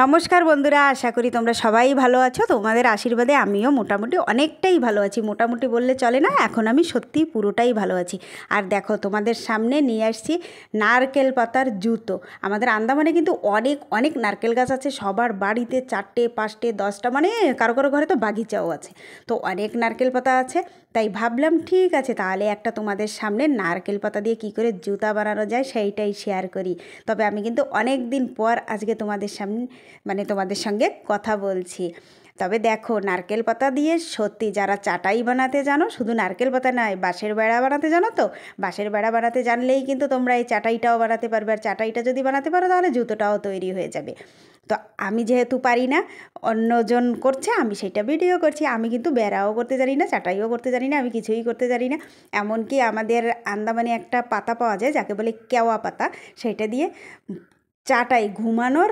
নমস্কার বন্ধুরা, আশা করি তোমরা সবাই ভালো আছো। তোমাদের আশীর্বাদে আমিও মোটামুটি অনেকটাই ভালো আছি। মোটামুটি বললে চলে না, এখন আমি সত্যিই পুরোটাই ভালো আছি। আর দেখো, তোমাদের সামনে নিয়ে আসছি নারকেল পাতার জুতো। আমাদের আন্দামানে কিন্তু অনেক অনেক নারকেল গাছ আছে, সবার বাড়িতে 4টে 5টে 10টা, মানে কারো কারো ঘরে তো বাগিচাও আছে। তো অনেক নারকেল পাতা আছে, তাই ভাবলাম ঠিক আছে, তাহলে একটা তোমাদের সামনে নারকেল পাতা দিয়ে কী করে জুতা বানানো যায় সেইটাই শেয়ার করি। তবে আমি কিন্তু অনেক দিন পর আজকে তোমাদের সামনে তোমাদের সঙ্গে কথা বলছি। তবে দেখো, নারকেল পাতা দিয়ে সত্যি যারা চাটাই বানাতে জানো, শুধু নারকেল পাতা নয়, বাঁশের বেড়া বানাতে জানো, তো বাঁশের বেড়া বানাতে জানলেই কিন্তু তোমরা এই চাটাইটাও বানাতে পারবে। আর চাটাইটা যদি বানাতে পারো তাহলে জুতোটাও তৈরি হয়ে যাবে। তো আমি যেহেতু পারি না, অন্যজন করছে, আমি সেটা ভিডিও করছি। আমি কিন্তু বেড়াও করতে জানি না, চাটাইও করতে জানি না, আমি কিছুই করতে জানি না। এমনকি আমাদের আন্দামানে একটা পাতা পাওয়া যায় যাকে বলে কেওয়া পাতা, সেটা দিয়ে চাটাই, ঘুমানোর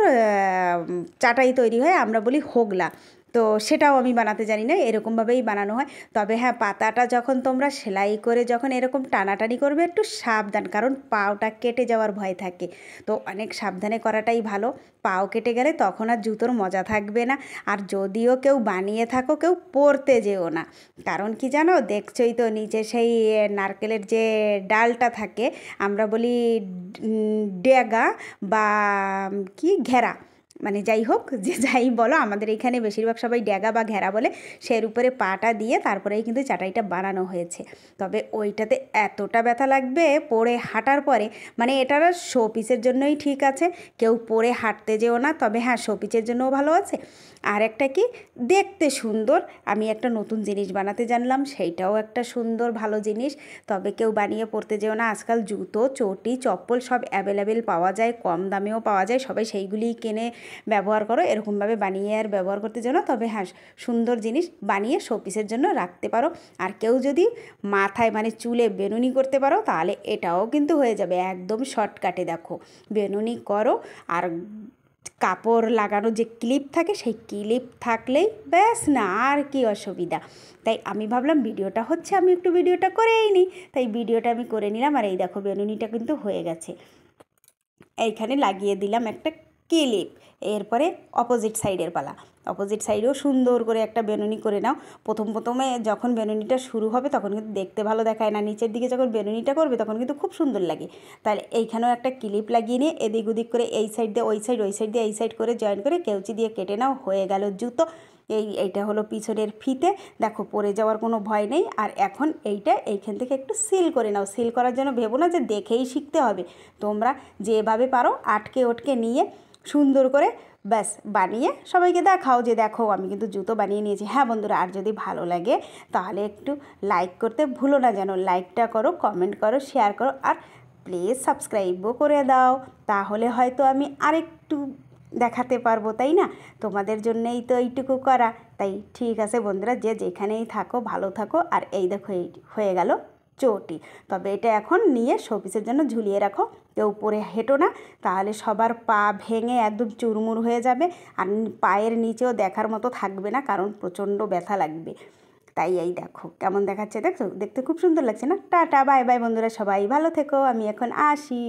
চাটাই তৈরি হয়, আমরা বলি হোগলা। তো সেটাও আমি বানাতে জানি না, এরকমভাবেই বানানো হয়। তবে হ্যাঁ, পাতাটা যখন তোমরা সেলাই করে যখন এরকম টানাটানি করবে, একটু সাবধান, কারণ পাওটা কেটে যাওয়ার ভয় থাকে। তো অনেক সাবধানে করাটাই ভালো। পাও কেটে গেলে তখন আর জুতোর মজা থাকবে না। আর যদিও কেউ বানিয়ে থাকো, কেউ পরতে যেও না। কারণ কি জানো, দেখছোই তো নিচে সেই নারকেলের যে ডালটা থাকে, আমরা বলি ডেগা বা কি ঘেরা, মানে যাই হোক, যে যাই বলো, আমাদের এখানে বেশিরভাগ সবাই ড্যাগা বা ঘেরা বলে। সের উপরে পাটা দিয়ে তারপরেই কিন্তু চাটাইটা বানানো হয়েছে। তবে ওইটাতে এতটা ব্যথা লাগবে পরে হাঁটার পরে, মানে এটা শো পিসের জন্যই ঠিক আছে, কেউ পরে হাঁটতে যেও না। তবে হ্যাঁ, শো পিসের জন্যও ভালো আছে। আর একটা কি, দেখতে সুন্দর। আমি একটা নতুন জিনিস বানাতে জানলাম, সেইটাও একটা সুন্দর ভালো জিনিস। তবে কেউ বানিয়ে পরতে যেও না। আজকাল জুতো, চটি, চপ্পল সব অ্যাভেলেবেল পাওয়া যায়, কম দামেও পাওয়া যায়, সবাই সেইগুলিই কিনে ব্যবহার করো। এরকমভাবে বানিয়ে আর ব্যবহার করতে যেও না। তবে হ্যাঁ, সুন্দর জিনিস বানিয়ে শোপিসের জন্য রাখতে পারো। আর কেউ যদি মাথায় মানে চুলে বেনুনি করতে পারো, তাহলে এটাও কিন্তু হয়ে যাবে একদম শর্টকাটে। দেখো, বেনুনি করো, আর কাপড় লাগানো যে ক্লিপ থাকে, সেই ক্লিপ থাকলেই ব্যাস, না আর কি অসুবিধা। তাই আমি ভাবলাম ভিডিওটা হচ্ছে, আমি একটু ভিডিওটা করেই নিই। তাই ভিডিওটা আমি করে নিলাম। আর এই দেখো, বেনুনিটা কিন্তু হয়ে গেছে। এইখানে লাগিয়ে দিলাম একটা ক্লিপ। এরপরে অপোজিট সাইডের পালা। অপোজিট সাইডেও সুন্দর করে একটা বেনুনি করে নাও। প্রথমে যখন বেনুনিটা শুরু হবে তখন কিন্তু দেখতে ভালো দেখায় না, নিচের দিকে যখন বেনুনিটা করবে তখন কিন্তু খুব সুন্দর লাগে। তাহলে এইখানেও একটা ক্লিপ লাগিয়ে নিয়ে এদিক ওদিক করে এই সাইড দিয়ে ওই সাইড, ওই সাইড দিয়ে এই সাইড করে জয়েন করে কেউচি দিয়ে কেটে নাও, হয়ে গেল জুতো। এইটা হলো পিছনের ফিতে। দেখো, পরে যাওয়ার কোনো ভয় নেই। আর এখন এইখান থেকে একটু সিল করে নাও। সিল করার জন্য ভেবো না যে দেখেই শিখতে হবে, তোমরা যেভাবে পারো আটকে নিয়ে সুন্দর করে ব্যাস বানিয়ে সবাইকে দেখাও যে দেখো, আমি কিন্তু জুতো বানিয়ে নিয়েছি। হ্যাঁ বন্ধুরা, আর যদি ভালো লাগে তাহলে একটু লাইক করতে ভুলো না যেন। লাইকটা করো, কমেন্ট করো, শেয়ার করো, আর প্লিজ সাবস্ক্রাইবও করে দাও। তাহলে হয়তো আমি আরেকটু দেখাতে পারবো, তাই না? তোমাদের জন্যেই তো এইটুকু করা। তাই ঠিক আছে বন্ধুরা, যে যেখানেই থাকো ভালো থাকো। আর এই দেখো, এই হয়ে গেল চটি। তবে এটা এখন নিয়ে শোপিসের জন্য ঝুলিয়ে রাখো, কেউ পরে হেঁটো না, তাহলে সবার পা ভেঙে একদম চুরমুর হয়ে যাবে। আর পায়ের নিচেও দেখার মতো থাকবে না, কারণ প্রচণ্ড ব্যথা লাগবে। তাই এই দেখো কেমন দেখাচ্ছে, দেখছো, দেখতে খুব সুন্দর লাগছে না? টাটা, বাই বাই বন্ধুরা, সবাই ভালো থেকো, আমি এখন আসি।